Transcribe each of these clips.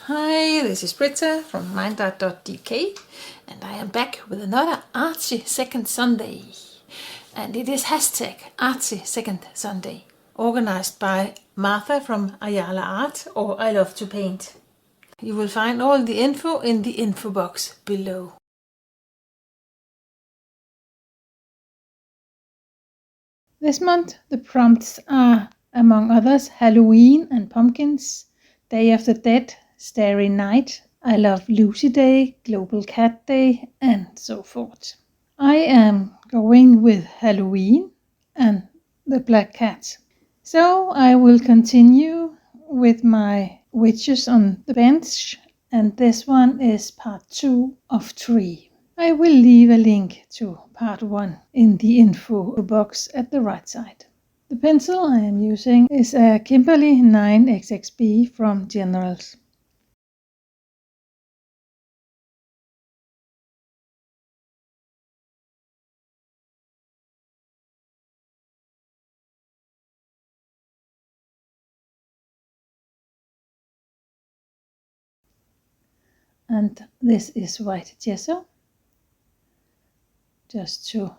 Hi, this is Britta from Mindart.dk, and I am back with another artsy second Sunday. And it is hashtag artsy second Sunday, organized by Martha from AyalaArt or I Love to Paint. You will find all the info in the info box below. This month the prompts are, among others, Halloween and pumpkins, Day of the Dead, Starry Night, I Love Lucy Day, Global Cat Day, and so forth. I am going with Halloween and the Black Cat. So I will continue with my witches on the bench, and this one is part 2 of 3. I will leave a link to part 1 in the info box at the right side. The pencil I am using is a Kimberly 9XXB from Generals. And this is white gesso, just to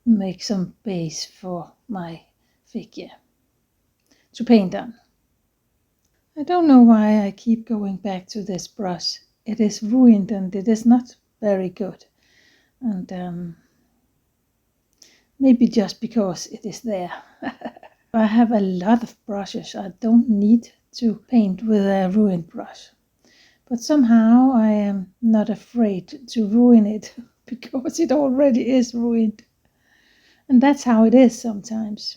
make some base for my figure to paint on. I don't know why I keep going back to this brush. It is ruined and it is not very good. And maybe just because it is there. I have a lot of brushes. I don't need to paint with a ruined brush. But somehow I am not afraid to ruin it because it already is ruined. And that's how it is sometimes.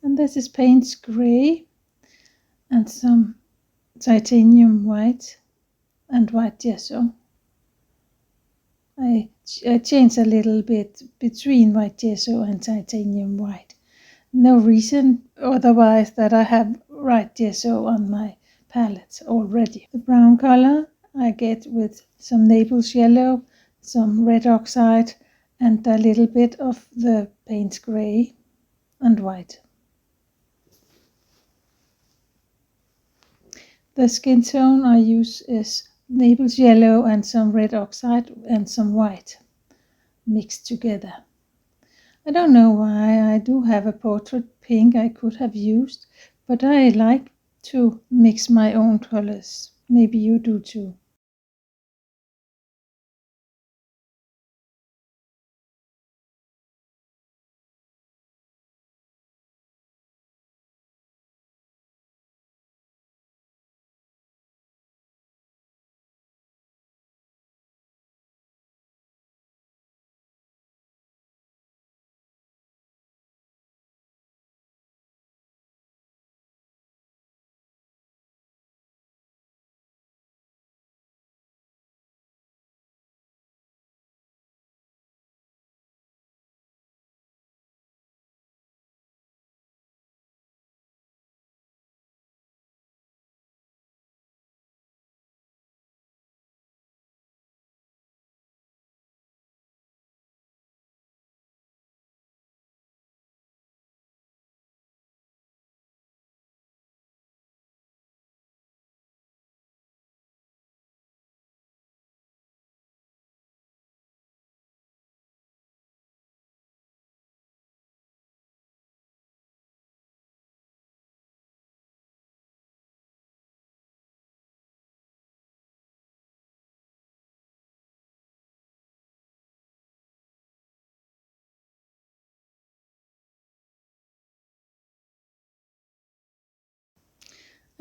And this is Paynes Grey and some titanium white and white gesso. I changed a little bit between white gesso and titanium white. No reason otherwise that I have white gesso on my palette already. The brown color I get with some Naples Yellow, some red oxide, and a little bit of the Paynes Grey and white. The skin tone I use is Naples Yellow and some red oxide and some white mixed together. I don't know why I do have a portrait pink I could have used, but I like to mix my own colors. Maybe you do too.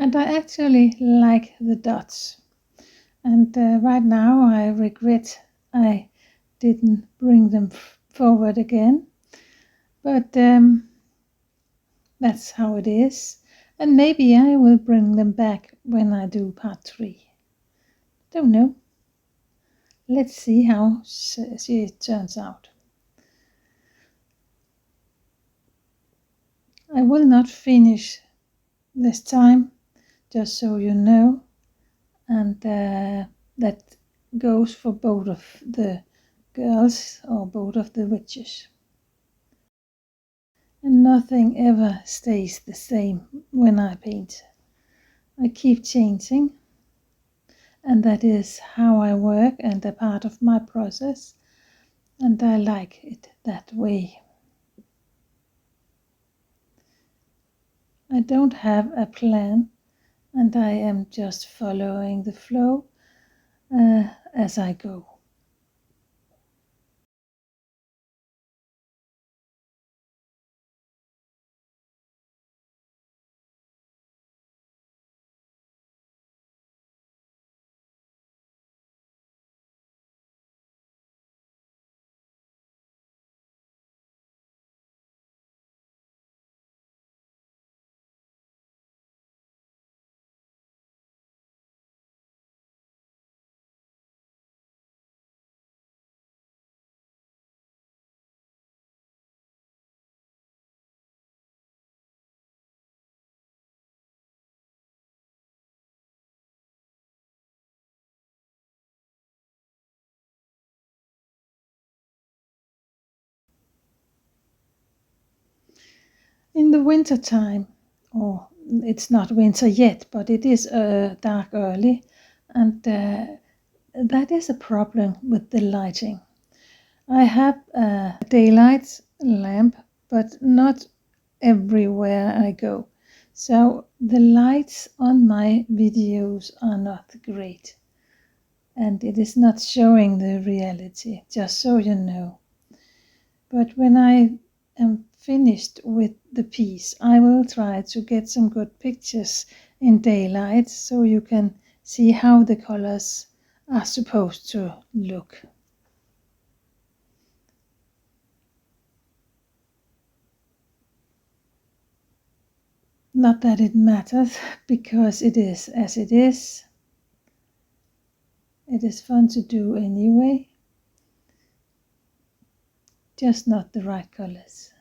And I actually like the dots. And right now I regret I didn't bring them forward again. But That's how it is. And maybe I will bring them back when I do part 3. Don't know. Let's see how it turns out. I will not finish this time, just so you know. And that goes for both of the girls or both of the witches. And nothing ever stays the same when I paint. I keep changing, and that is how I work and a part of my process, and I like it that way. I don't have a plan, and I am just following the flow as I go. In the winter time, or it's not winter yet, but it is dark early, and that is a problem with the lighting. I have a daylight lamp, but not everywhere I go. So the lights on my videos are not great, and it is not showing the reality, just so you know. But when I am finished with the piece, I will try to get some good pictures in daylight so you can see how the colors are supposed to look. Not that it matters, because it is as it is. It is fun to do anyway, just not the right colors.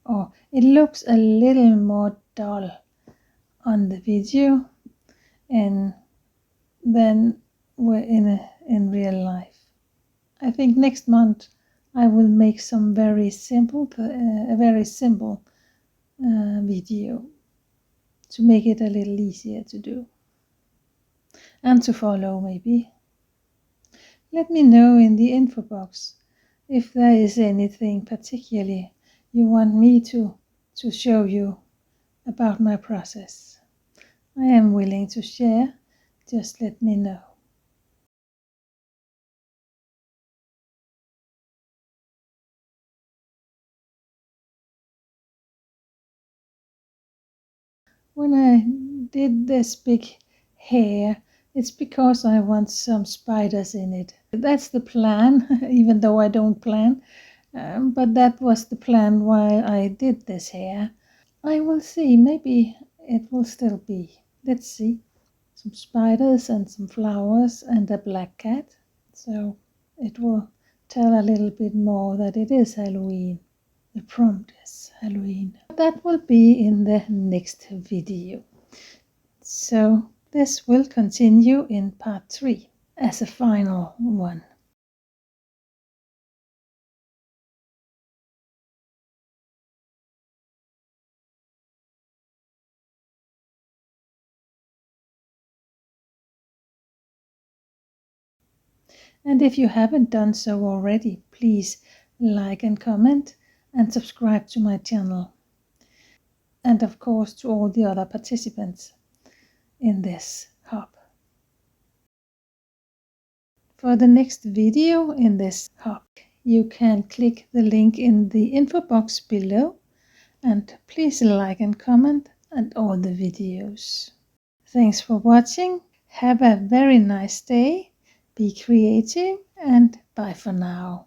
Or it looks a little more dull on the video and than in real life. I think next month I will make some very simple, video to make it a little easier to do and to follow maybe. Let me know in the info box if there is anything particularly you want me to show you about my process. I am willing to share, just let me know. When I did this big hair, it's because I want some spiders in it. That's the plan, even though I don't plan. But that was the plan while I did this hair. I will see, maybe it will still be. Let's see. Some spiders and some flowers and a black cat. So it will tell a little bit more that it is Halloween. The prompt is Halloween. That will be in the next video. So this will continue in part 3 as a final one. And if you haven't done so already, please like and comment and subscribe to my channel. And of course to all the other participants in this hub. For the next video in this hub, you can click the link in the info box below, and please like and comment on all the videos. Thanks for watching. Have a very nice day. Be creative, and bye for now.